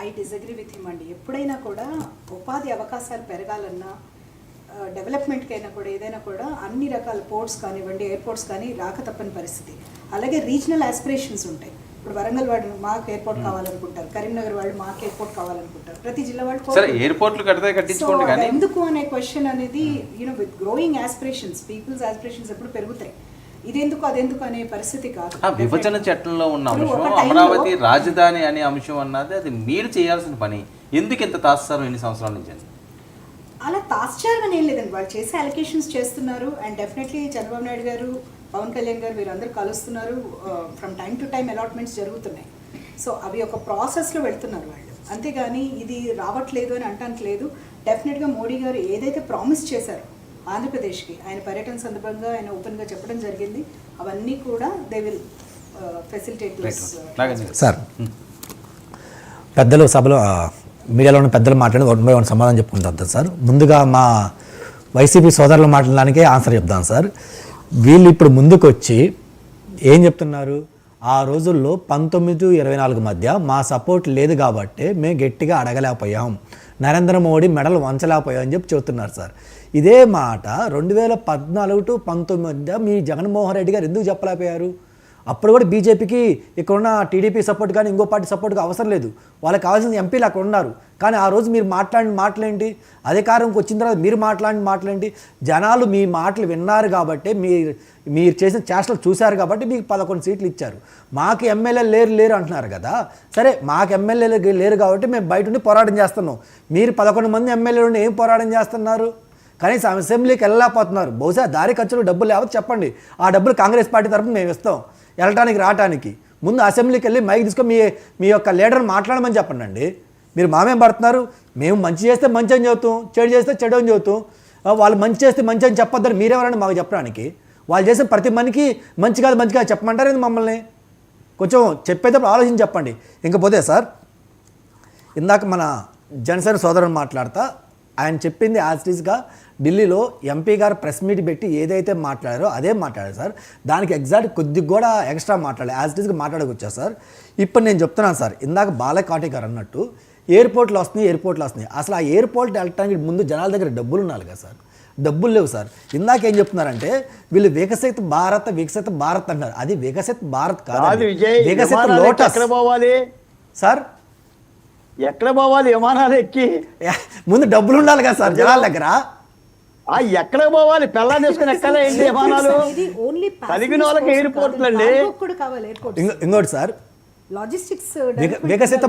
I disagree with him అండి. ఎప్పుడైనా కూడా ఉపాధి అవకాశాలు పెరగాలన్నా డెవలప్మెంట్కైనా కూడా ఏదైనా కూడా అన్ని రకాల పోర్ట్స్ కానివ్వండి, ఎయిర్పోర్ట్స్ కానీ రాక తప్పని పరిస్థితి. అలాగే రీజనల్ ఆస్పిరేషన్స్ ఉంటాయి. ఇప్పుడు వరంగల్ వాళ్ళు మాకు ఎయిర్పోర్ట్ కావాలనుకుంటారు, కరీంనగర్ వాళ్ళు మాకు ఎయిర్పోర్ట్ కావాలనుకుంటారు, ప్రతి జిల్లా వాళ్ళు ఎందుకు అనే క్వశ్చన్ అనేది with growing aspirations, people's aspirations ఎప్పుడు పెరుగుతాయి. ఇదెందుకు అదెందుకు అనే పరిస్థితి కాదు. విభజన చట్టంలో ఉన్న అంశం అమరావతి రాజధాని అనే అంశం అన్నది అది మీరు చేయాల్సిన పని. ఎందుకు ఇంత తాస్తారు ఎన్ని సంవత్సరాల నుంచి? అలా తాస్చారు అని ఏం లేదండి, వాళ్ళు చేసే అలికేషన్స్ చేస్తున్నారు. అండ్ డెఫినెట్లీ చంద్రబాబు నాయుడు గారు, పవన్ కళ్యాణ్ గారు వీరందరూ కలుస్తున్నారు. From time to time allotments జరుగుతున్నాయి. సో అవి ఒక ప్రాసెస్లో వెళ్తున్నారు వాళ్ళు, అంతేగాని ఇది రావట్లేదు అని అంటానికి లేదు. డెఫినెట్గా మోడీ గారు ఏదైతే ప్రామిస్ చేశారో ఆంధ్రప్రదేశ్కి ఆయన పర్యటన సందర్భంగా ఆయన ఓపెన్గా చెప్పడం జరిగింది, అవన్నీ కూడా దే విల్ ఫెసిలిటేట్. సార్ పెద్దలు సభలో మీడియాలో ఉన్న పెద్దలు మాట్లాడి 1 by 1 సమాధానం చెప్పుకుంటారు సార్. ముందుగా మా వైసీపీ సోదరులు మాట్లాడడానికే ఆన్సర్ చెప్తాను సార్. వీళ్ళు ఇప్పుడు ముందుకు వచ్చి ఏం చెప్తున్నారు, ఆ రోజుల్లో 19-24 మధ్య మా సపోర్ట్ లేదు కాబట్టి మేము గట్టిగా అడగలేకపోయాం, నరేంద్ర మోడీ మెడలు వంచలేకపోయాం అని చెప్పి చెబుతున్నారు సార్. ఇదే మాట 2014-19 మధ్య మీ జగన్మోహన్ రెడ్డి గారు ఎందుకు చెప్పలేకపోయారు? అప్పుడు కూడా బీజేపీకి ఇక్కడున్న టీడీపీ సపోర్ట్ కానీ ఇంకో పార్టీ సపోర్ట్గా అవసరం లేదు, వాళ్ళకి కావాల్సిన ఎంపీలు అక్కడ ఉన్నారు. కానీ ఆ రోజు మీరు మాట్లాడిన మాటలేంటి, అధికారంకి వచ్చిన తర్వాత మీరు మాట్లాడిన మాటలేంటి? జనాలు మీ మాటలు విన్నారు కాబట్టి, మీరు చేసిన చేష్టలు చూశారు కాబట్టి మీకు 11 సీట్లు ఇచ్చారు. మాకు ఎమ్మెల్యేలు లేరు అంటున్నారు కదా. సరే, మాకు ఎమ్మెల్యేలు లేరు కాబట్టి మేము బయట ఉండి పోరాటం చేస్తున్నాం. మీరు 11 మంది ఎమ్మెల్యేలు ఉండి ఏం పోరాటం చేస్తున్నారు? కనీసం అసెంబ్లీకి వెళ్ళలేకపోతున్నారు. బహుశా దారి ఖర్చులు డబ్బులు లేకపోతే చెప్పండి, ఆ డబ్బులు కాంగ్రెస్ పార్టీ తరఫున మేము ఇస్తాం వెళ్ళటానికి రావటానికి. ముందు అసెంబ్లీకి వెళ్ళి మైక్ తీసుకొని మీ యొక్క లీడర్ని మాట్లాడమని చెప్పండి అండి. మీరు మామేం పడుతున్నారు? మేము మంచి చేస్తే మంచి అని చెబుతాం, చెడు చేస్తే చెడు అని చెబుతాం. వాళ్ళు మంచి చేస్తే మంచి అని చెప్పొద్దని మీరెవరండి మాకు చెప్పడానికి? వాళ్ళు చేసే ప్రతి మనకి మంచి కాదు చెప్పమంటారు మమ్మల్ని? కొంచెం చెప్పేటప్పుడు ఆలోచించి చెప్పండి. ఇంకపోతే సార్, ఇందాక మన జనసేన సోదరుని మాట్లాడతా ఆయన చెప్పింది యాజ్ ఇట్ ఈస్గా ఢిల్లీలో ఎంపీ గారు ప్రెస్ మీట్ పెట్టి ఏదైతే మాట్లాడారో అదే మాట్లాడారు సార్. దానికి ఎగ్జాక్ట్ కొద్దిగా కూడా ఎక్స్ట్రా మాట్లాడారు, యాజ్ ఇట్ ఈస్గా మాట్లాడకొచ్చారు సార్. ఇప్పుడు నేను చెప్తున్నాను సార్, ఇందాక బాలకాటి గారు అన్నట్టు ఎయిర్పోర్ట్లు వస్తున్నాయి. అసలు ఆ ఎయిర్పోర్ట్ వెళ్ళటానికి ముందు జనాల దగ్గర డబ్బులు ఉండాలి కదా సార్. డబ్బులు లేవు సార్. ఇందాక ఏం చెప్తున్నారంటే వీళ్ళు వికసిత భారత్ అన్నారు. అది వికసిత భారత్ కాదు, వికసిత లోటస్ సార్. ఎక్కడ పోవాలి విమానాలు ఎక్కి? ముందు డబ్బులు ఉండాలి కదా సార్ జనాల దగ్గర. ఎక్కడ పోవాలి? పెళ్ళా తీసుకుని ఎక్కలే ఏంటి విమానాలు? కలిగిన వాళ్ళకి ఎయిర్పోర్ట్లు అండి. ఇంకోటి సార్, లాజిస్టిక్స్ వికసిత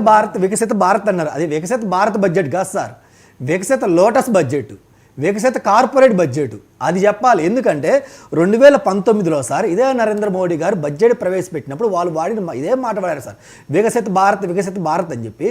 భారత్ అన్నారు. అది వికసిత భారత్ బడ్జెట్ కాదు సార్, వికసిత లోటస్ బడ్జెట్, వికసిత కార్పొరేట్ బడ్జెట్ అది చెప్పాలి. ఎందుకంటే 2019లో సార్ ఇదే నరేంద్ర మోడీ గారు బడ్జెట్ ప్రవేశపెట్టినప్పుడు వాళ్ళు వాడిన ఇదే మాట వాడారు సార్, వికసిత భారత్ అని చెప్పి.